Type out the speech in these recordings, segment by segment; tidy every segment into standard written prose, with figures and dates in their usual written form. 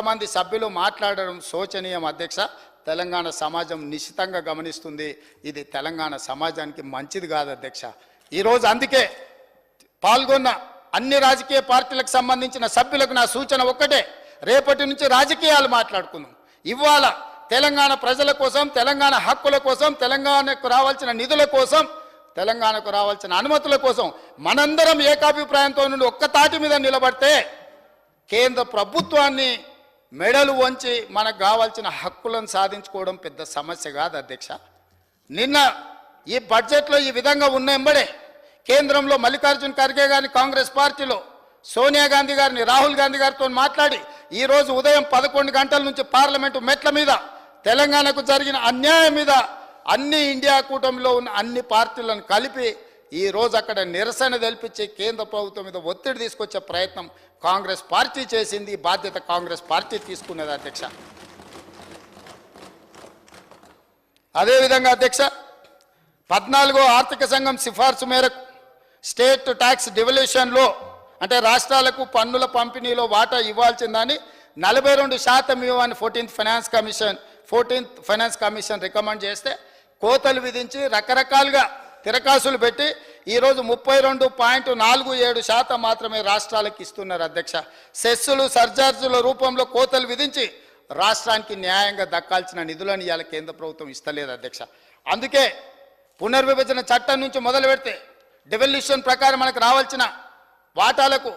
కొంతమంది సభ్యులు మాట్లాడడం శోచనీయం అధ్యక్ష. తెలంగాణ సమాజం నిశ్చితంగా గమనిస్తుంది. ఇది తెలంగాణ సమాజానికి మంచిది కాదు అధ్యక్ష. ఈరోజు అందుకే పాల్గొన్న అన్ని రాజకీయ పార్టీలకు సంబంధించిన సభ్యులకు నా సూచన ఒక్కటే, రేపటి నుంచి రాజకీయాలు మాట్లాడుకుందాం. ఇవాళ తెలంగాణ ప్రజల కోసం, తెలంగాణ హక్కుల కోసం, తెలంగాణకు రావాల్సిన నిధుల కోసం, తెలంగాణకు రావాల్సిన అనుమతుల కోసం మనందరం ఏకాభిప్రాయంతో నుండి ఒక్క తాటి మీద నిలబడితే కేంద్ర ప్రభుత్వాన్ని మెడలు వంచి మనకు కావాల్సిన హక్కులను సాధించుకోవడం పెద్ద సమస్య కాదు అధ్యక్ష. నిన్న ఈ బడ్జెట్లో ఈ విధంగా ఉన్న ఎంబడే కేంద్రంలో మల్లికార్జున్ ఖర్గే గారిని, కాంగ్రెస్ పార్టీలో సోనియా గాంధీ గారిని, రాహుల్ గాంధీ గారితో మాట్లాడి ఈరోజు ఉదయం 11 గంటల నుంచి పార్లమెంటు మెట్ల మీద తెలంగాణకు జరిగిన అన్యాయం మీద అన్ని ఇండియా కూటమిలో ఉన్న అన్ని పార్టీలను కలిపి ఈరోజు అక్కడ నిరసన తెలిపించి కేంద్ర ప్రభుత్వం మీద ఒత్తిడి తీసుకొచ్చే ప్రయత్నం కాంగ్రెస్ పార్టీ చేసింది. బాధ్యత కాంగ్రెస్ పార్టీ తీసుకున్నది అధ్యక్ష. అదేవిధంగా అధ్యక్ష, 14వ ఆర్థిక సంఘం సిఫార్సు మేరకు స్టేట్ ట్యాక్స్ డివల్యూషన్లో అంటే రాష్ట్రాలకు పన్నుల పంపిణీలో వాటా ఇవ్వాల్సిందని 42% ఇవ్వని 14th ఫైనాన్స్ కమిషన్ రికమెండ్ చేస్తే కోతలు విధించి రకరకాలుగా తిరకాసులు పెట్టి ఈరోజు 32.47% మాత్రమే రాష్ట్రాలకు ఇస్తున్నారు అధ్యక్ష. సెస్సులు, సర్చార్జుల రూపంలో కోతలు విధించి రాష్ట్రానికి న్యాయంగా దక్కాల్సిన నిధులను ఇవాళ కేంద్ర ప్రభుత్వం ఇస్తలేదు అధ్యక్ష. అందుకే పునర్విభజన చట్టం నుంచి మొదలు పెడితే డివల్యూషన్ ప్రకారం మనకు రావాల్సిన వాటాలకు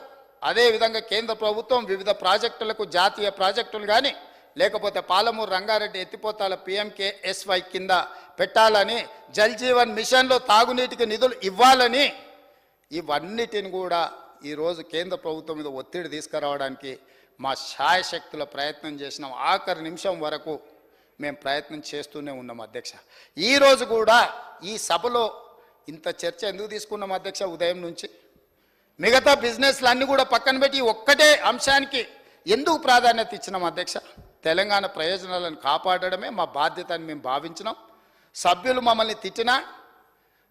అదేవిధంగా కేంద్ర ప్రభుత్వం వివిధ ప్రాజెక్టులకు, జాతీయ ప్రాజెక్టులు కానీ లేకపోతే పాలమూరు రంగారెడ్డి ఎత్తిపోతాల PMKSY కింద పెట్టాలని, జల్ జీవన్ మిషన్లో తాగునీటికి నిధులు ఇవ్వాలని, ఇవన్నిటిని కూడా ఈరోజు కేంద్ర ప్రభుత్వం మీద ఒత్తిడి తీసుకురావడానికి మా శాయశక్తుల ప్రయత్నం చేసినాం. ఆఖరి నిమిషం వరకు మేము ప్రయత్నం చేస్తూనే ఉన్నాం అధ్యక్ష. ఈరోజు కూడా ఈ సభలో ఇంత చర్చ ఎందుకు తీసుకున్నాం అధ్యక్ష? ఉదయం నుంచి మిగతా బిజినెస్లు అన్నీ కూడా పక్కన పెట్టి ఒక్కటే అంశానికి ఎందుకు ప్రాధాన్యత ఇచ్చినాం అధ్యక్ష? తెలంగాణ ప్రయోజనాలను కాపాడడమే మా బాధ్యత అని మేము భావించినాం. సభ్యులు మమ్మల్ని తిట్టినా,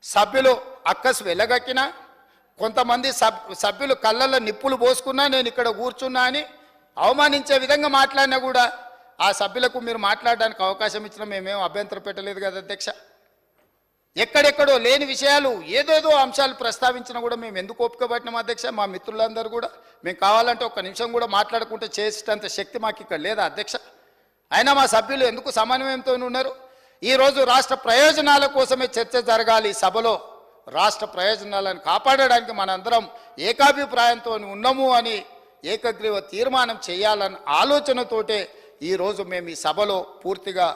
సభ్యులు అక్కసు వెలగక్కినా, కొంతమంది సభ్యులు కళ్ళల్లో నిప్పులు పోసుకున్నా, నేను ఇక్కడ కూర్చున్నా అని అవమానించే విధంగా మాట్లాడినా కూడా ఆ సభ్యులకు మీరు మాట్లాడడానికి అవకాశం ఇచ్చినా మేమేం అభ్యంతరం పెట్టలేదు కదా అధ్యక్ష. ఎక్కడెక్కడో లేని విషయాలు ఏదేదో అంశాలు ప్రస్తావించినా కూడా మేము ఎందుకు ఓపిక పట్టినాం అధ్యక్ష? మా మిత్రులందరూ కూడా మేము కావాలంటే ఒక్క నిమిషం కూడా మాట్లాడుకుంటే చేసేటంత శక్తి మాకు ఇక్కడ లేదా అధ్యక్ష? అయినా మా సభ్యులు ఎందుకు సమన్వయంతో ఉన్నారు? ఈరోజు రాష్ట్ర ప్రయోజనాల కోసమే చర్చ జరగాలి సభలో. రాష్ట్ర ప్రయోజనాలను కాపాడడానికి మనందరం ఏకాభిప్రాయంతో ఉన్నాము అని ఏకగ్రీవ తీర్మానం చేయాలన్న ఆలోచనతోటే ఈరోజు మేము ఈ సభలో పూర్తిగా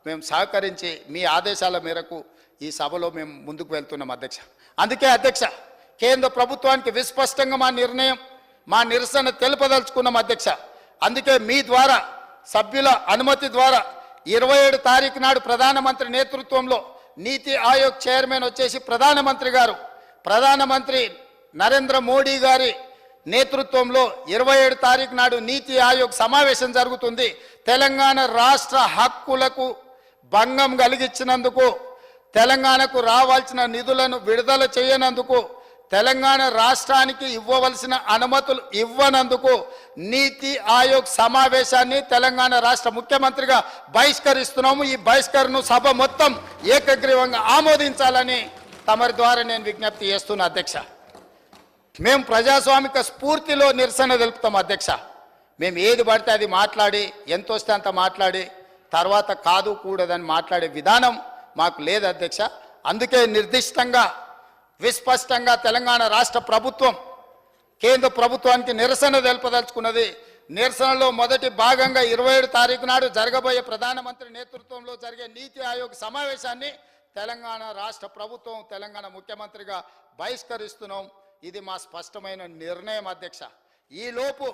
మేము సహకరించి మీ ఆదేశాల మేరకు ఈ సభలో మేము ముందుకు వెళ్తున్నాం అధ్యక్ష. అందుకే అధ్యక్ష, కేంద్ర ప్రభుత్వానికి విస్పష్టంగా మా నిరసన తెలుపదలుచుకున్నాం అధ్యక్ష. అందుకే మీ ద్వారా సభ్యుల అనుమతి ద్వారా 27 తారీఖు నాడు ప్రధానమంత్రి నేతృత్వంలో నీతి ఆయోగ్ చైర్మన్ వచ్చేసి ప్రధానమంత్రి నరేంద్ర మోడీ గారి నేతృత్వంలో 27 తారీఖు నాడు నీతి ఆయోగ్ సమావేశం జరుగుతుంది. తెలంగాణ రాష్ట్ర హక్కులకు భంగం కలిగించినందుకు, తెలంగాణకు రావాల్సిన నిధులను విడుదల చేయనందుకు, తెలంగాణ రాష్ట్రానికి ఇవ్వవలసిన అనుమతులు ఇవ్వనందుకు నీతి ఆయోగ్ సమావేశాన్ని తెలంగాణ రాష్ట్ర ముఖ్యమంత్రిగా బహిష్కరిస్తున్నాము. ఈ బహిష్కరణను సభ మొత్తం ఏకగ్రీవంగా ఆమోదించాలని తమరి ద్వారా నేను విజ్ఞప్తి చేస్తున్నా అధ్యక్ష. మేము ప్రజాస్వామిక స్ఫూర్తిలో నిరసన తెలుపుతాం అధ్యక్ష. మేము ఏది పడితే అది మాట్లాడి, ఎంత వస్తే అంత మాట్లాడి తర్వాత కాదు కూడదని మాట్లాడే విధానం మాకు లేదు అధ్యక్ష. అందుకే నిర్దిష్టంగా విస్పష్టంగా తెలంగాణ రాష్ట్ర ప్రభుత్వం కేంద్ర ప్రభుత్వానికి నిరసన తెలుపదలుచుకున్నది. నిరసనలో మొదటి భాగంగా 27 తారీఖు నాడు జరగబోయే ప్రధానమంత్రి నేతృత్వంలో జరిగే నీతి ఆయోగ్ సమావేశాన్ని తెలంగాణ రాష్ట్ర ప్రభుత్వం, తెలంగాణ ముఖ్యమంత్రిగా బహిష్కరిస్తున్నాం. ఇది మా స్పష్టమైన నిర్ణయం అధ్యక్ష. ఈలోపు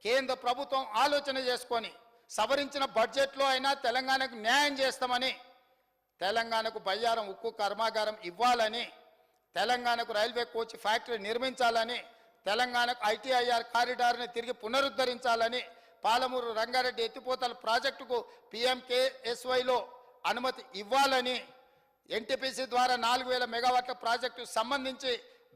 కేంద్ర ప్రభుత్వం ఆలోచన చేసుకొని సవరించిన బడ్జెట్లో అయినా తెలంగాణకు న్యాయం చేస్తామని, తెలంగాణకు బయ్యారం ఉక్కు కర్మాగారం ఇవ్వాలని, తెలంగాణకు రైల్వే కోచ్ ఫ్యాక్టరీ నిర్మించాలని, తెలంగాణకు ITIR కారిడార్ని తిరిగి పునరుద్ధరించాలని, పాలమూరు రంగారెడ్డి ఎత్తిపోతల ప్రాజెక్టుకు PMKSYలో అనుమతి ఇవ్వాలని, NTPC ద్వారా 4000 మెగావాట్ల ప్రాజెక్టు సంబంధించి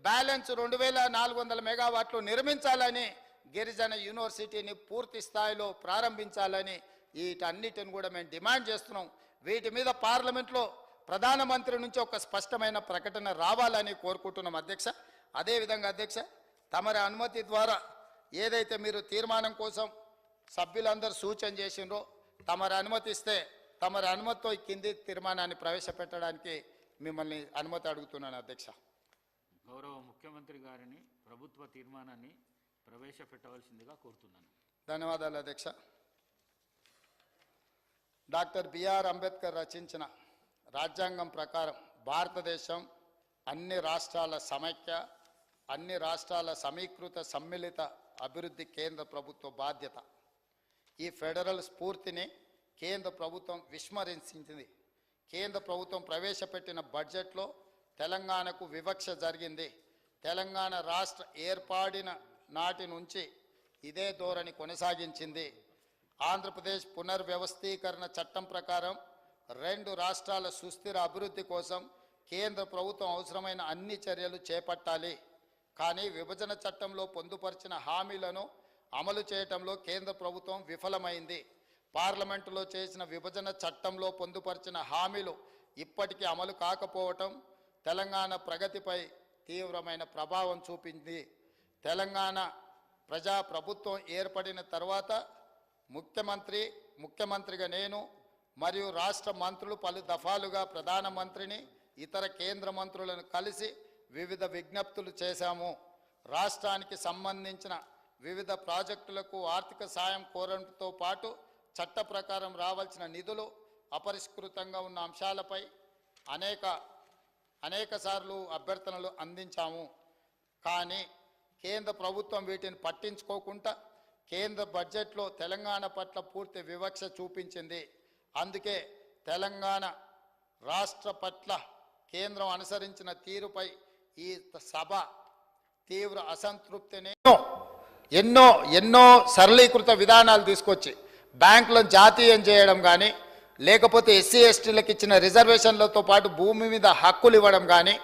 బ్యాలెన్స్ 2400 మెగావాట్లు నిర్మించాలని గిరిజన యూనివర్సిటీని పూర్తి స్థాయిలో ప్రారంభించాలని వీటన్నిటిని కూడా మేము డిమాండ్ చేస్తున్నాం. వీటి మీద పార్లమెంట్లో ప్రధానమంత్రి నుంచి ఒక స్పష్టమైన ప్రకటన రావాలని కోరుకుంటున్నాం అధ్యక్ష. అదేవిధంగా అధ్యక్ష, తమరి అనుమతి ద్వారా ఏదైతే మీరు తీర్మానం కోసం సభ్యులందరూ సూచన చేసిండ్రో తమరి అనుమతిస్తే తమరి అనుమతితో ఈ కింది తీర్మానాన్ని ప్రవేశపెట్టడానికి మిమ్మల్ని అనుమతి అడుగుతున్నాను అధ్యక్ష. గౌరవ ముఖ్యమంత్రి గారిని ప్రభుత్వ తీర్మానాన్ని ప్రవేశపెట్టవలసిందిగా కోరుతున్నాను. ధన్యవాదాలు అధ్యక్ష. డాక్టర్ బిఆర్ అంబేద్కర్ రచించిన రాజ్యాంగం ప్రకారం భారతదేశం అన్ని రాష్ట్రాల సమైక్య, అన్ని రాష్ట్రాల సమీకృత సమ్మిళిత అభివృద్ధి కేంద్ర ప్రభుత్వ బాధ్యత. ఈ ఫెడరల్ స్ఫూర్తిని కేంద్ర ప్రభుత్వం విస్మరించింది. కేంద్ర ప్రభుత్వం ప్రవేశపెట్టిన బడ్జెట్లో తెలంగాణకు వివక్ష జరిగింది. తెలంగాణ రాష్ట్ర ఏర్పాడిన నాటి నుంచి ఇదే ధోరణి కొనసాగించింది. ఆంధ్రప్రదేశ్ పునర్వ్యవస్థీకరణ చట్టం ప్రకారం 2 రాష్ట్రాల సుస్థిర అభివృద్ధి కోసం కేంద్ర ప్రభుత్వం అవసరమైన అన్ని చర్యలు చేపట్టాలి. కానీ విభజన చట్టంలో పొందుపరిచిన హామీలను అమలు చేయటంలో కేంద్ర ప్రభుత్వం విఫలమైంది. పార్లమెంటులో చేసిన విభజన చట్టంలో పొందుపరిచిన హామీలు ఇప్పటికీ అమలు కాకపోవటం తెలంగాణ ప్రగతిపై తీవ్రమైన ప్రభావం చూపింది. తెలంగాణ ప్రజాప్రభుత్వం ఏర్పడిన తర్వాత ముఖ్యమంత్రిగా నేను మరియు రాష్ట్ర మంత్రులు పలు దఫాలుగా ప్రధానమంత్రిని ఇతర కేంద్ర మంత్రులను కలిసి వివిధ విజ్ఞప్తులు చేశాము. రాష్ట్రానికి సంబంధించిన వివిధ ప్రాజెక్టులకు ఆర్థిక సాయం కోరడంతో పాటు చట్ట ప్రకారం రావాల్సిన నిధులు అపరిష్కృతంగా ఉన్న అంశాలపై అనేక సార్లు అభ్యర్థనలు అందించాము. కానీ కేంద్ర ప్రభుత్వం వీటిని పట్టించుకోకుండా కేంద్ర బడ్జెట్లో తెలంగాణ పట్ల పూర్తి వివక్ష చూపించింది. అందుకే తెలంగాణ రాష్ట్ర పట్ల కేంద్రం అనుసరించిన తీరుపై ఈ సభ తీవ్ర అసంతృప్తిని ఎన్నో సరళీకృత విధానాలు తీసుకొచ్చి బ్యాంకులను జాతీయం చేయడం కానీ, లేకపోతే ఎస్సీ ఎస్టీలకు ఇచ్చిన రిజర్వేషన్లతో పాటు భూమి మీద హక్కులు ఇవ్వడం కానీ,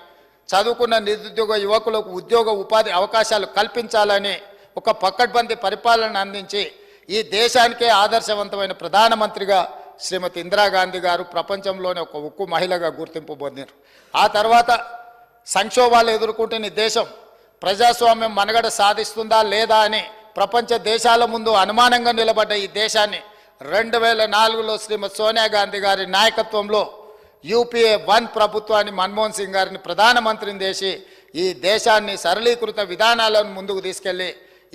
చదువుకున్న నిరుద్యోగ యువకులకు ఉద్యోగ ఉపాధి అవకాశాలు కల్పించాలని ఒక పకడ్బందీ పరిపాలన అందించి ఈ దేశానికే ఆదర్శవంతమైన ప్రధానమంత్రిగా శ్రీమతి ఇందిరాగాంధీ గారు ప్రపంచంలోనే ఒక ఉక్కు మహిళగా గుర్తింపు పొందారు. ఆ తర్వాత సంక్షోభాలు ఎదుర్కొంటున్న దేశం ప్రజాస్వామ్యం మనుగడ సాధిస్తుందా లేదా అని ప్రపంచ దేశాల ముందు అనుమానంగా నిలబడ్డ ఈ దేశాన్ని 2004లో శ్రీమతి సోనియా గాంధీ గారి నాయకత్వంలో యూపీఏ 1 ప్రభుత్వాన్ని మన్మోహన్ సింగ్ గారిని ప్రధానమంత్రిని చేసి ఈ దేశాన్ని సరళీకృత విధానాలను ముందుకు తీసుకెళ్లి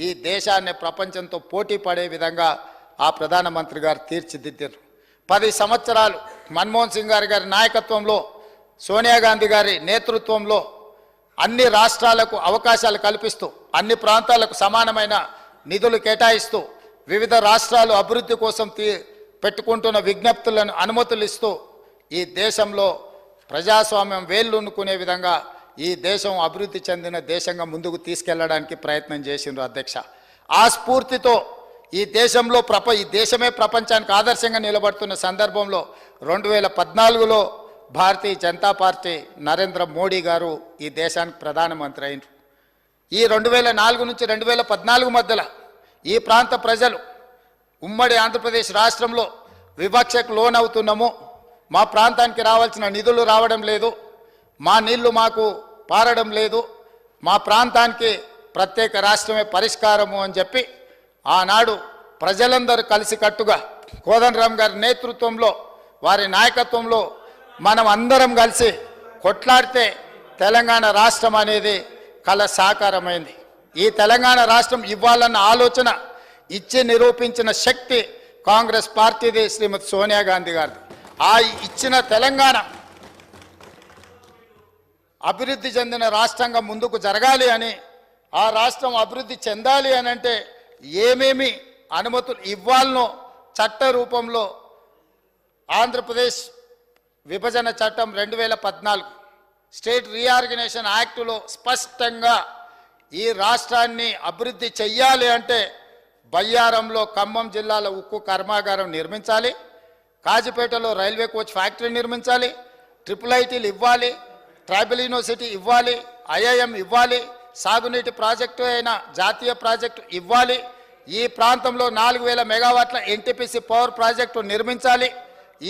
ఈ దేశాన్ని ప్రపంచంతో పోటీ పడే విధంగా ఆ ప్రధానమంత్రి గారు తీర్చిదిద్దారు. 10 సంవత్సరాలు మన్మోహన్ సింగ్ గారి నాయకత్వంలో సోనియా గాంధీ గారి నేతృత్వంలో అన్ని రాష్ట్రాలకు అవకాశాలు కల్పిస్తూ అన్ని ప్రాంతాలకు సమానమైన నిధులు కేటాయిస్తూ వివిధ రాష్ట్రాలు అభివృద్ధి కోసం పెట్టుకుంటున్న విజ్ఞప్తులను అనుమతులు ఇస్తూ ఈ దేశంలో ప్రజాస్వామ్యం వేళ్ళునుకునే విధంగా ఈ దేశం అభివృద్ధి చెందిన దేశంగా ముందుకు తీసుకెళ్లడానికి ప్రయత్నం చేసిండ్రు అధ్యక్ష. ఆ స్ఫూర్తితో ఈ దేశమే ప్రపంచానికి ఆదర్శంగా నిలబడుతున్న సందర్భంలో 2014లో భారతీయ జనతా పార్టీ నరేంద్ర మోడీ గారు ఈ దేశానికి ప్రధానమంత్రి అయినారు. ఈ 2004 నుంచి 2014 మధ్యలో ఈ ప్రాంత ప్రజలు ఉమ్మడి ఆంధ్రప్రదేశ్ రాష్ట్రంలో వివక్షకు లోనవుతున్నాము, మా ప్రాంతానికి రావాల్సిన నిధులు రావడం లేదు, మా నీళ్లు మాకు పారడం లేదు, మా ప్రాంతానికి ప్రత్యేక రాష్ట్రమే పరిష్కారము అని చెప్పి ఆనాడు ప్రజలందరూ కలిసికట్టుగా కోదండరామ్ గారి నేతృత్వంలో వారి నాయకత్వంలో మనం అందరం కలిసి కొట్లాడితే తెలంగాణ రాష్ట్రం అనేది కల సాకారమైంది. ఈ తెలంగాణ రాష్ట్రం ఇవ్వాలన్న ఆలోచన ఇచ్చి నిరూపించిన శక్తి కాంగ్రెస్ పార్టీది, శ్రీమతి సోనియా గాంధీ గారిది. ఆ ఇచ్చిన తెలంగాణ అభివృద్ధి చెందిన రాష్ట్రంగా ముందుకు జరగాలి అని, ఆ రాష్ట్రం అభివృద్ధి చెందాలి అని అంటే ఏమేమి అనుమతులు ఇవ్వాలనో చట్ట రూపంలో ఆంధ్రప్రదేశ్ విభజన చట్టం 2014 స్టేట్ రీఆర్గనైజేషన్ యాక్టులో స్పష్టంగా ఈ రాష్ట్రాన్ని అభివృద్ధి చెయ్యాలి అంటే బయ్యారంలో ఖమ్మం జిల్లాలో ఉక్కు కర్మాగారం నిర్మించాలి, కాజిపేటలో రైల్వే కోచ్ ఫ్యాక్టరీ నిర్మించాలి, ట్రిపుల్ ఐటీలు ఇవ్వాలి, ట్రైబల్ యూనివర్సిటీ ఇవ్వాలి, ఐఐఎం ఇవ్వాలి, సాగునీటి ప్రాజెక్టు అయిన జాతీయ ప్రాజెక్టు ఇవ్వాలి. ఈ ప్రాంతంలో 4000 మెగావాట్ల ఎన్టీపీసీ పవర్ ప్రాజెక్టు నిర్మించాలి.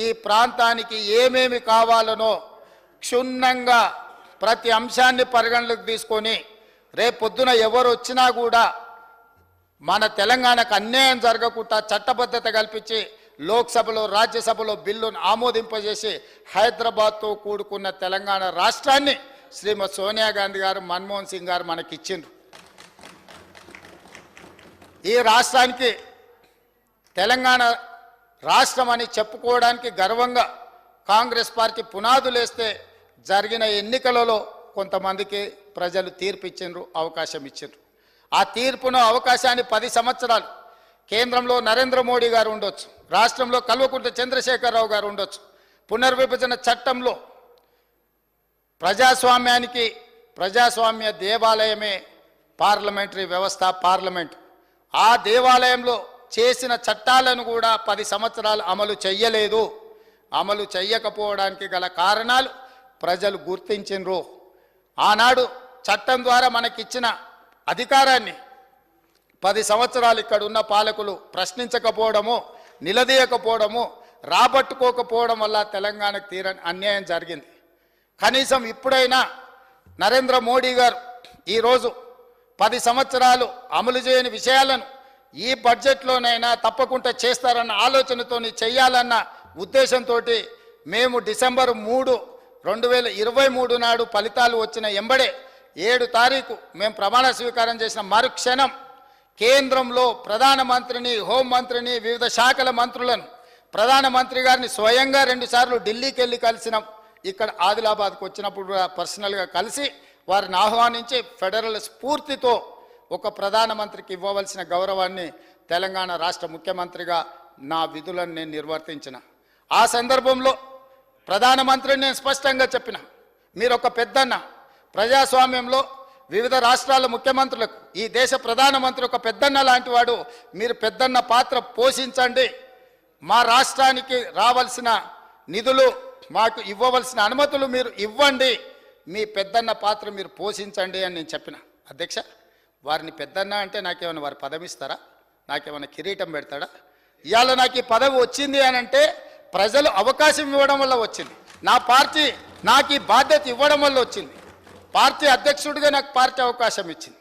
ఈ ప్రాంతానికి ఏమేమి కావాలనో క్షుణ్ణంగా ప్రతి అంశాన్ని పరిగణలోకి తీసుకొని రేపొద్దున ఎవరు వచ్చినా కూడా మన తెలంగాణకు అన్యాయం జరగకుండా చట్టబద్ధత కల్పించి లోక్సభలో రాజ్యసభలో బిల్లును ఆమోదింపజేసి హైదరాబాద్తో కూడుకున్న తెలంగాణ రాష్ట్రాన్ని శ్రీమతి సోనియా గాంధీ గారు, మన్మోహన్ సింగ్ గారు మనకిచ్చిండ్రు. ఈ రాష్ట్రానికి తెలంగాణ రాష్ట్రం అని చెప్పుకోవడానికి గర్వంగా కాంగ్రెస్ పార్టీ పునాదులేస్తే జరిగిన ఎన్నికలలో కొంతమందికి ప్రజలు తీర్పు ఇచ్చిండ్రు, అవకాశం ఇచ్చిండ్రు. ఆ తీర్పును అవకాశాన్ని 10 సంవత్సరాలు కేంద్రంలో నరేంద్ర మోడీ గారు ఉండొచ్చు, రాష్ట్రంలో కల్వకుంట్ల చంద్రశేఖరరావు గారు ఉండొచ్చు. పునర్విభజన చట్టంలో ప్రజాస్వామ్య దేవాలయమే పార్లమెంటరీ వ్యవస్థ, పార్లమెంట్. ఆ దేవాలయంలో చేసిన చట్టాలను కూడా 10 సంవత్సరాలు అమలు చెయ్యలేదు. అమలు చెయ్యకపోవడానికి గల కారణాలు ప్రజలు గుర్తించినరు. ఆనాడు చట్టం ద్వారా మనకిచ్చిన అధికారాన్ని 10 సంవత్సరాలు ఇక్కడ ఉన్న పాలకులు ప్రశ్నించకపోవడము, నిలదీయకపోవడము, రాబట్టుకోకపోవడం వల్ల తెలంగాణకు తీరని అన్యాయం జరిగింది. కనీసం ఇప్పుడైనా నరేంద్ర మోడీ గారు ఈరోజు 10 సంవత్సరాలు అమలు చేయని విషయాలను ఈ బడ్జెట్లోనైనా తప్పకుండా చేస్తారన్న ఆలోచనతో చేయాలన్న ఉద్దేశంతో మేము డిసెంబర్ 3, 2023 నాడు ఫలితాలు వచ్చిన ఎంబడే 7 తారీఖు మేము ప్రమాణ స్వీకారం చేసిన మరుక్షణం కేంద్రంలో ప్రధానమంత్రిని, హోంమంత్రిని, వివిధ శాఖల మంత్రులను, ప్రధానమంత్రి గారిని స్వయంగా 2 సార్లు ఢిల్లీకి వెళ్ళి కలిసినాం. ఇక్కడ ఆదిలాబాద్కు వచ్చినప్పుడు పర్సనల్గా కలిసి వారిని ఆహ్వానించి ఫెడరల్ స్ఫూర్తితో ఒక ప్రధానమంత్రికి ఇవ్వవలసిన గౌరవాన్ని తెలంగాణ రాష్ట్ర ముఖ్యమంత్రిగా నా విధులను నేను నిర్వర్తించిన. ఆ సందర్భంలో ప్రధానమంత్రిని నేను స్పష్టంగా చెప్పిన, మీరు ఒక పెద్దన్న, ప్రజాస్వామ్యంలో వివిధ రాష్ట్రాల ముఖ్యమంత్రులకు ఈ దేశ ప్రధానమంత్రి ఒక పెద్దన్న లాంటి వాడు. మీరు పెద్దన్న పాత్ర పోషించండి, మా రాష్ట్రానికి రావాల్సిన నిధులు, మాకు ఇవ్వవలసిన అనుమతులు మీరు ఇవ్వండి, మీ పెద్దన్న పాత్ర మీరు పోషించండి అని నేను చెప్పిన. అధ్యక్ష, వారిని పెద్దన్న అంటే నాకేమైనా వారి పదవి ఇస్తారా? నాకేమైనా కిరీటం పెడతాడా? ఇవాళ నాకు ఈ పదవి వచ్చింది అని అంటే ప్రజలు అవకాశం ఇవ్వడం వల్ల వచ్చింది. నా పార్టీ నాకు ఈ బాధ్యత ఇవ్వడం వల్ల వచ్చింది. పార్టీ అధ్యక్షుడిగా నాకు పార్టీ అవకాశం ఇచ్చింది.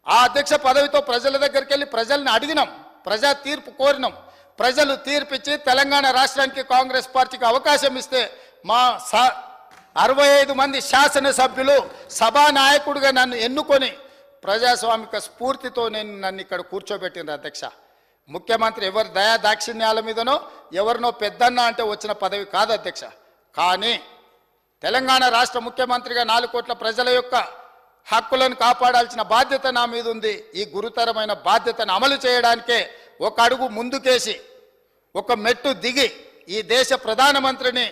ఆ అధ్యక్ష పదవితో ప్రజల దగ్గరికి వెళ్ళి ప్రజల్ని అడిగినాం, ప్రజా తీర్పు కోరినాం. ప్రజలు తీర్పిచ్చి తెలంగాణ రాష్ట్రానికి కాంగ్రెస్ పార్టీకి అవకాశం ఇస్తే మా 65 మంది శాసనసభ్యులు సభానాయకుడిగా నన్ను ఎన్నుకొని ప్రజాస్వామిక స్ఫూర్తితో నన్ను ఇక్కడ కూర్చోబెట్టింది. అధ్యక్ష, ముఖ్యమంత్రి ఎవరి దయా దాక్షిణ్యాల మీదనో ఎవరినో పెద్దన్న అంటే వచ్చిన పదవి కాదు అధ్యక్ష. కానీ తెలంగాణ రాష్ట్ర ముఖ్యమంత్రిగా 4 కోట్ల ప్రజల యొక్క హక్కులను కాపాడాల్సిన బాధ్యత నా మీద ఉంది. ఈ గురుతరమైన బాధ్యతను అమలు చేయడానికే ఒక అడుగు ముందుకేసి ఒక మెట్టు దిగి ఈ దేశ ప్రధానమంత్రిని,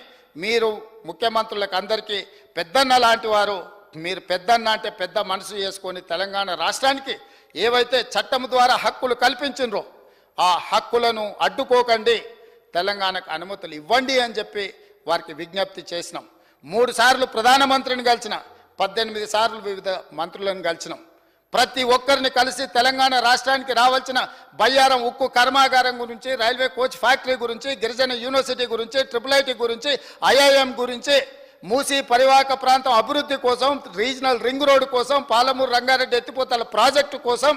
మీరు ముఖ్యమంత్రులకు అందరికీ పెద్దన్న లాంటి వారు, మీరు పెద్దన్న అంటే పెద్ద మనసు చేసుకొని తెలంగాణ రాష్ట్రానికి ఏవైతే చట్టం ద్వారా హక్కులు కల్పించినరో ఆ హక్కులను అడ్డుకోకండి, తెలంగాణకు అనుమతులు ఇవ్వండి అని చెప్పి వారికి విజ్ఞప్తి చేసినాం. 3 సార్లు ప్రధానమంత్రిని కలిసిన, 18 సార్లు వివిధ మంత్రులను కలిసినాం. ప్రతి ఒక్కరిని కలిసి తెలంగాణ రాష్ట్రానికి రావాల్సిన బయ్యారం ఉక్కు కర్మాగారం గురించి, రైల్వే కోచ్ ఫ్యాక్టరీ గురించి, గిరిజన యూనివర్సిటీ గురించి, IIIT గురించి, IIM గురించి, మూసీ పరివాహక ప్రాంతం అభివృద్ధి కోసం, రీజనల్ రింగ్ రోడ్డు కోసం, పాలమూరు రంగారెడ్డి ఎత్తిపోతల ప్రాజెక్టు కోసం,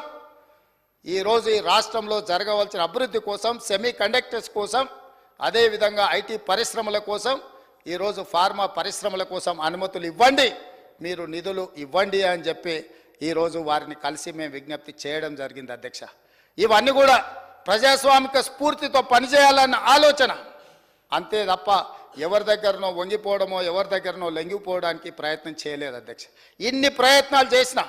ఈరోజు ఈ రాష్ట్రంలో జరగవలసిన అభివృద్ధి కోసం, సెమీ కండక్టర్స్ కోసం, అదేవిధంగా ఐటీ పరిశ్రమల కోసం, ఈరోజు ఫార్మా పరిశ్రమల కోసం అనుమతులు ఇవ్వండి, మీరు నిధులు ఇవ్వండి అని చెప్పి ఈరోజు వారిని కలిసి మేము విజ్ఞప్తి చేయడం జరిగింది. అధ్యక్ష, ఇవన్నీ కూడా ప్రజాస్వామిక స్ఫూర్తితో పనిచేయాలన్న ఆలోచన, అంతే తప్ప ఎవరి దగ్గరనో వంగిపోవడమో ఎవరి దగ్గరనో లొంగిపోవడానికి ప్రయత్నం చేయలేదు. అధ్యక్ష, ఇన్ని ప్రయత్నాలు చేసినా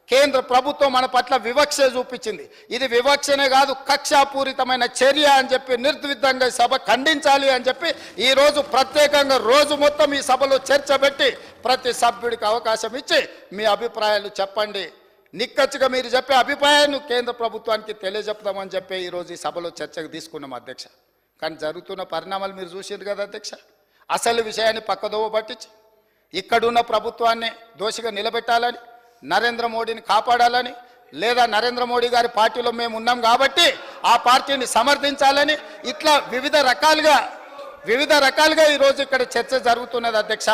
కేంద్ర ప్రభుత్వం మన పట్ల వివక్ష చూపించింది. ఇది వివక్షనే కాదు, కక్షాపూరితమైన చర్య అని చెప్పి నిర్ద్విధంగా సభ ఖండించాలి అని చెప్పి ఈరోజు ప్రత్యేకంగా రోజు మొత్తం ఈ సభలో చర్చ పెట్టి ప్రతి సభ్యుడికి అవకాశం ఇచ్చి మీ అభిప్రాయాలు చెప్పండి, నిక్కచ్చిగా మీరు చెప్పే అభిప్రాయాన్ని కేంద్ర ప్రభుత్వానికి తెలియజెప్తామని చెప్పి ఈరోజు ఈ సభలో చర్చకు తీసుకున్నాం. అధ్యక్ష, కానీ జరుగుతున్న పరిణామాలు మీరు చూసారు కదా అధ్యక్ష. అసలు విషయాన్ని పక్కదోవ పట్టించి ఇక్కడున్న ప్రభుత్వాన్ని దోషిగా నిలబెట్టాలని, నరేంద్ర మోడీని కాపాడాలని, లేదా నరేంద్ర మోడీ గారి పార్టీలో మేము ఉన్నాం కాబట్టి ఆ పార్టీని సమర్థించాలని, ఇట్లా వివిధ రకాలుగా ఈరోజు ఇక్కడ చర్చ జరుగుతున్నది అధ్యక్ష.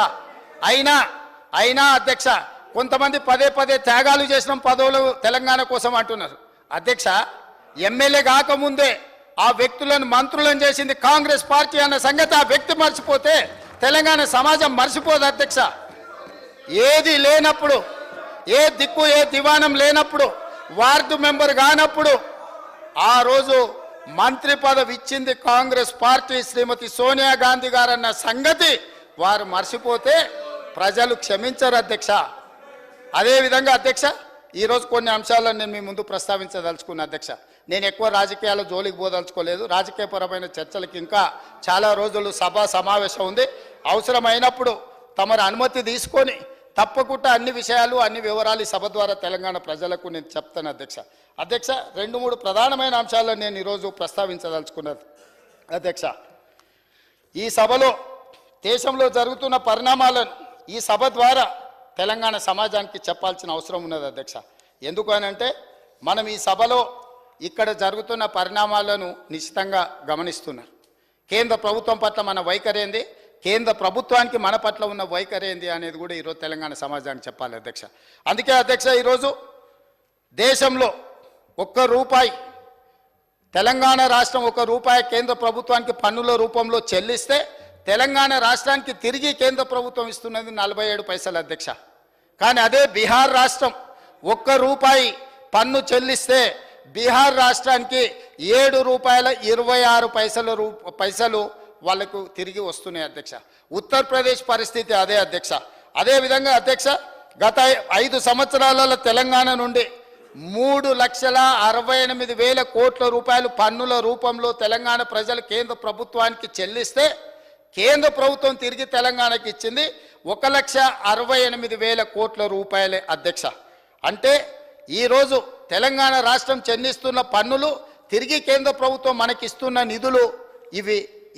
అయినా అధ్యక్ష, కొంతమంది పదే త్యాగాలు చేసిన పదవులు తెలంగాణ కోసం అంటున్నారు. అధ్యక్ష, ఎమ్మెల్యే కాకముందే ఆ వ్యక్తులను మంత్రులను చేసింది కాంగ్రెస్ పార్టీ అన్న సంగతి ఆ వ్యక్తి మర్చిపోతే తెలంగాణ సమాజం మర్చిపోదు అధ్యక్ష. ఏది లేనప్పుడు, ఏ దిక్కు ఏ దివానం లేనప్పుడు, వార్డు మెంబర్ కానప్పుడు ఆ రోజు మంత్రి పదవి ఇచ్చింది కాంగ్రెస్ పార్టీ శ్రీమతి సోనియా గాంధీ గారన్న సంగతి వారు మర్చిపోతే ప్రజలు క్షమించరు అధ్యక్ష. అదేవిధంగా అధ్యక్ష, ఈరోజు కొన్ని అంశాలను నేను మీ ముందు ప్రస్తావించదలుచుకున్న అధ్యక్ష. నేను ఎక్కువ రాజకీయాల జోలికి పోదలుచుకోలేదు. రాజకీయపరమైన చర్చలకు ఇంకా చాలా రోజులు సమావేశం ఉంది. అవసరమైనప్పుడు తమరి అనుమతి తీసుకొని తప్పకుండా అన్ని విషయాలు అన్ని వివరాలు ఈ సభ ద్వారా తెలంగాణ ప్రజలకు నేను చెప్తాను అధ్యక్ష. 2-3 ప్రధానమైన అంశాలను నేను ఈరోజు ప్రస్తావించదలుచుకున్నది అధ్యక్ష. ఈ సభలో దేశంలో జరుగుతున్న పరిణామాలను ఈ సభ ద్వారా తెలంగాణ సమాజానికి చెప్పాల్సిన అవసరం ఉన్నది అధ్యక్ష. ఎందుకు అనంటే మనం ఈ సభలో ఇక్కడ జరుగుతున్న పరిణామాలను నిశ్చితంగా గమనిస్తున్నారు. కేంద్ర ప్రభుత్వం పట్ల మన వైఖరి ఏంది, కేంద్ర ప్రభుత్వానికి మన పట్ల ఉన్న వైఖరి ఏంది అనేది కూడా ఈరోజు తెలంగాణ సమాజానికి చెప్పాలి అధ్యక్ష. అందుకే అధ్యక్ష, ఈరోజు దేశంలో ₹1 తెలంగాణ రాష్ట్రం ₹1 కేంద్ర ప్రభుత్వానికి పన్నుల రూపంలో చెల్లిస్తే తెలంగాణ రాష్ట్రానికి తిరిగి కేంద్ర ప్రభుత్వం ఇస్తున్నది 47 పైసలు అధ్యక్ష. కానీ అదే బీహార్ రాష్ట్రం ₹1 పన్ను చెల్లిస్తే బీహార్ రాష్ట్రానికి ₹7.26 వాళ్ళకు తిరిగి వస్తున్నాయి అధ్యక్ష. ఉత్తరప్రదేశ్ పరిస్థితి అదే అధ్యక్ష. అదేవిధంగా అధ్యక్ష, గత 5 సంవత్సరాలలో తెలంగాణ నుండి ₹3,68,000 కోట్ల పన్నుల రూపంలో తెలంగాణ ప్రజలు కేంద్ర ప్రభుత్వానికి చెల్లిస్తే కేంద్ర ప్రభుత్వం తిరిగి తెలంగాణకి ఇచ్చింది ₹1,68,000 కోట్ల అధ్యక్ష. అంటే ఈరోజు తెలంగాణ రాష్ట్రం చెల్లిస్తున్న పన్నులు, తిరిగి కేంద్ర ప్రభుత్వం మనకిస్తున్న నిధులు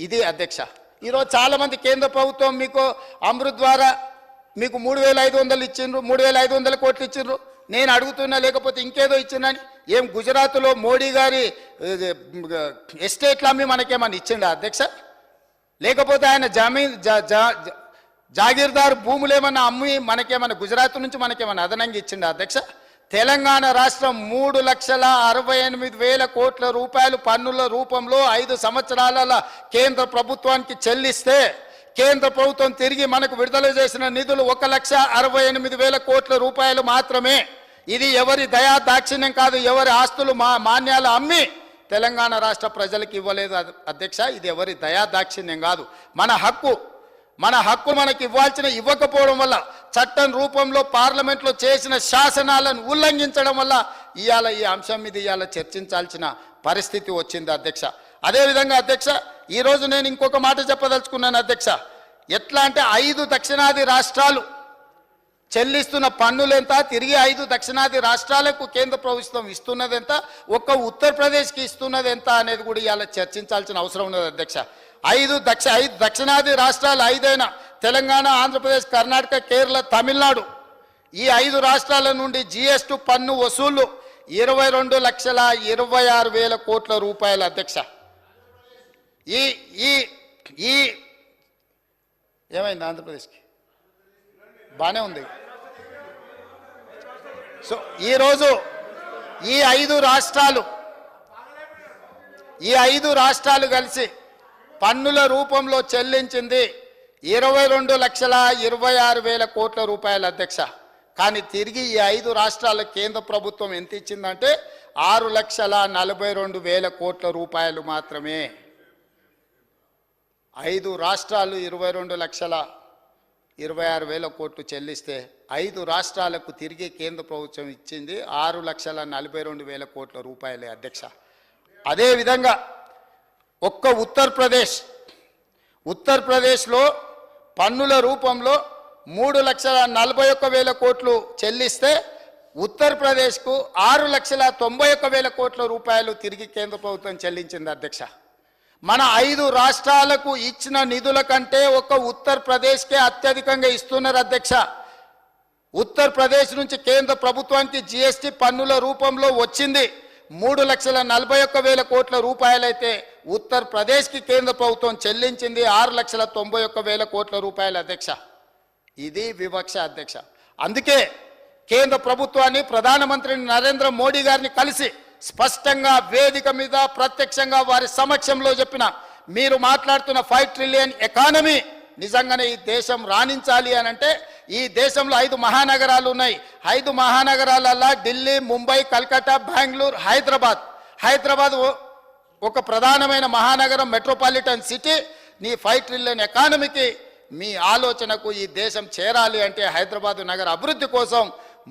ఇది అధ్యక్ష. ఈరోజు చాలామంది కేంద్ర ప్రభుత్వం మీకు అమృత్ ద్వారా మీకు 3,500 ఇచ్చిండ్రు, 3,500 కోట్లు ఇచ్చిండ్రు. నేను అడుగుతున్నా, లేకపోతే ఇంకేదో ఇచ్చిందని. ఏం గుజరాత్లో మోడీ గారి ఎస్టేట్లు అమ్మి మనకేమన్నా ఇచ్చిండా అధ్యక్ష? లేకపోతే ఆయన జాగీర్దారు భూములు ఏమన్నా అమ్మి మనకేమన్నా గుజరాత్ నుంచి మనకేమన్నా అదనంగా ఇచ్చిండా అధ్యక్ష? తెలంగాణ రాష్ట్రం ₹3,68,000 కోట్ల పన్నుల రూపంలో 5 సంవత్సరాల కేంద్ర ప్రభుత్వానికి చెల్లిస్తే కేంద్ర ప్రభుత్వం తిరిగి మనకు విడుదల చేసిన నిధులు ₹1,68,000 కోట్ల మాత్రమే. ఇది ఎవరి దయా దాక్షిణ్యం కాదు, ఎవరి ఆస్తులు మాన్యాలు అమ్మి తెలంగాణ రాష్ట్ర ప్రజలకు ఇవ్వలేదు అధ్యక్ష. ఇది ఎవరి దయా దాక్షిణ్యం కాదు, మన హక్కు మనకి ఇవ్వకపోవడం వల్ల, చట్టం రూపంలో పార్లమెంట్లో చేసిన శాసనాలను ఉల్లంఘించడం వల్ల ఇవాళ ఈ అంశం మీద ఇవాళ చర్చించాల్సిన పరిస్థితి వచ్చింది అధ్యక్ష. అదేవిధంగా అధ్యక్ష, ఈరోజు నేను ఇంకొక మాట చెప్పదలుచుకున్నాను అధ్యక్ష. ఎట్లా అంటే 5 దక్షిణాది రాష్ట్రాలు చెల్లిస్తున్న పన్నులెంత, తిరిగి 5 దక్షిణాది రాష్ట్రాలకు కేంద్ర ప్రభుత్వం ఇస్తున్నదెంత, ఒక్క ఉత్తరప్రదేశ్కి ఇస్తున్నది ఎంత అనేది కూడా ఇవాళ చర్చించాల్సిన అవసరం ఉన్నది అధ్యక్ష. 5 దక్షిణాది రాష్ట్రాలు 5 తెలంగాణ, ఆంధ్రప్రదేశ్, కర్ణాటక, కేరళ, తమిళనాడు, ఈ 5 రాష్ట్రాల నుండి GST పన్ను వసూళ్లు ₹22,26,000 కోట్ల అధ్యక్ష. ఈ ఏమైంది ఆంధ్రప్రదేశ్కి? బాగానే ఉంది. సో ఈరోజు ఈ 5 రాష్ట్రాలు కలిసి పన్నుల రూపంలో చెల్లించింది ₹22,26,000 కోట్ల అధ్యక్ష. కానీ తిరిగి ఈ 5 రాష్ట్రాల కేంద్ర ప్రభుత్వం ఎంత ఇచ్చిందంటే ₹6,42,000 కోట్ల మాత్రమే. 5 రాష్ట్రాలు ₹22,26,000 కోట్లు చెల్లిస్తే 5 రాష్ట్రాలకు తిరిగి కేంద్ర ప్రభుత్వం ఇచ్చింది ₹6,42,000 కోట్ల అధ్యక్ష. అదేవిధంగా ఒక్క ఉత్తరప్రదేశ్లో పన్నుల రూపంలో ₹3,41,000 కోట్లు చెల్లిస్తే ఉత్తరప్రదేశ్కు ₹6,91,000 కోట్ల తిరిగి కేంద్ర ప్రభుత్వం చెల్లించింది అధ్యక్ష. మన 5 రాష్ట్రాలకు ఇచ్చిన నిధుల కంటే ఒక్క ఉత్తరప్రదేశ్కే అత్యధికంగా ఇస్తున్నారు అధ్యక్ష. ఉత్తరప్రదేశ్ నుంచి కేంద్ర ప్రభుత్వానికి జిఎస్టి పన్నుల రూపంలో వచ్చింది 3,41,000 కోట్ల రూపాయలైతే ఉత్తరప్రదేశ్కి కేంద్ర ప్రభుత్వం చెల్లించింది 6,91,000 కోట్ల రూపాయలు అధ్యక్ష. ఇది వివక్ష అధ్యక్ష. అందుకే కేంద్ర ప్రభుత్వాన్ని ప్రధానమంత్రి నరేంద్ర మోడీ గారిని కలిసి స్పష్టంగా వేదిక మీద ప్రత్యక్షంగా వారి సమక్షంలో చెప్పిన, మీరు మాట్లాడుతున్న 5 ట్రిలియన్ ఎకానమీ నిజంగానే ఈ దేశం రాణించాలి అని అంటే ఈ దేశంలో 5 మహానగరాలు ఉన్నాయి. 5 మహానగరాలల్లా ఢిల్లీ, ముంబై, కల్కట్టా, బెంగళూరు, హైదరాబాద్ ఒక ప్రధానమైన మహానగరం, మెట్రోపాలిటన్ సిటీ. నీ 5 ట్రిలియన్ ఎకానమీకి మీ ఆలోచనకు ఈ దేశం చేరాలి అంటే హైదరాబాద్ నగర అభివృద్ధి కోసం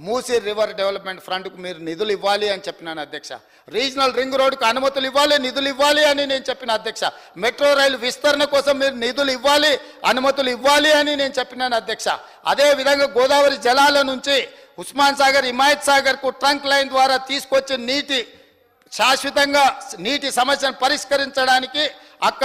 మూసీ రివర్ డెవలప్మెంట్ ఫ్రంట్కు మీరు నిధులు ఇవ్వాలి అని చెప్పినాను అధ్యక్ష. రీజనల్ రింగ్ రోడ్డుకు అనుమతులు ఇవ్వాలి, నిధులు ఇవ్వాలి అని నేను చెప్పిన అధ్యక్ష. మెట్రో రైలు విస్తరణ కోసం మీరు నిధులు ఇవ్వాలి, అనుమతులు ఇవ్వాలి అని నేను చెప్పినాను అధ్యక్ష. అదేవిధంగా గోదావరి జలాల నుంచి ఉస్మాన్ సాగర్, హిమాయత్ సాగర్కు ట్రంక్ లైన్ ద్వారా తీసుకొచ్చి శాశ్వతంగా నీటి సమస్యను పరిష్కరించడానికి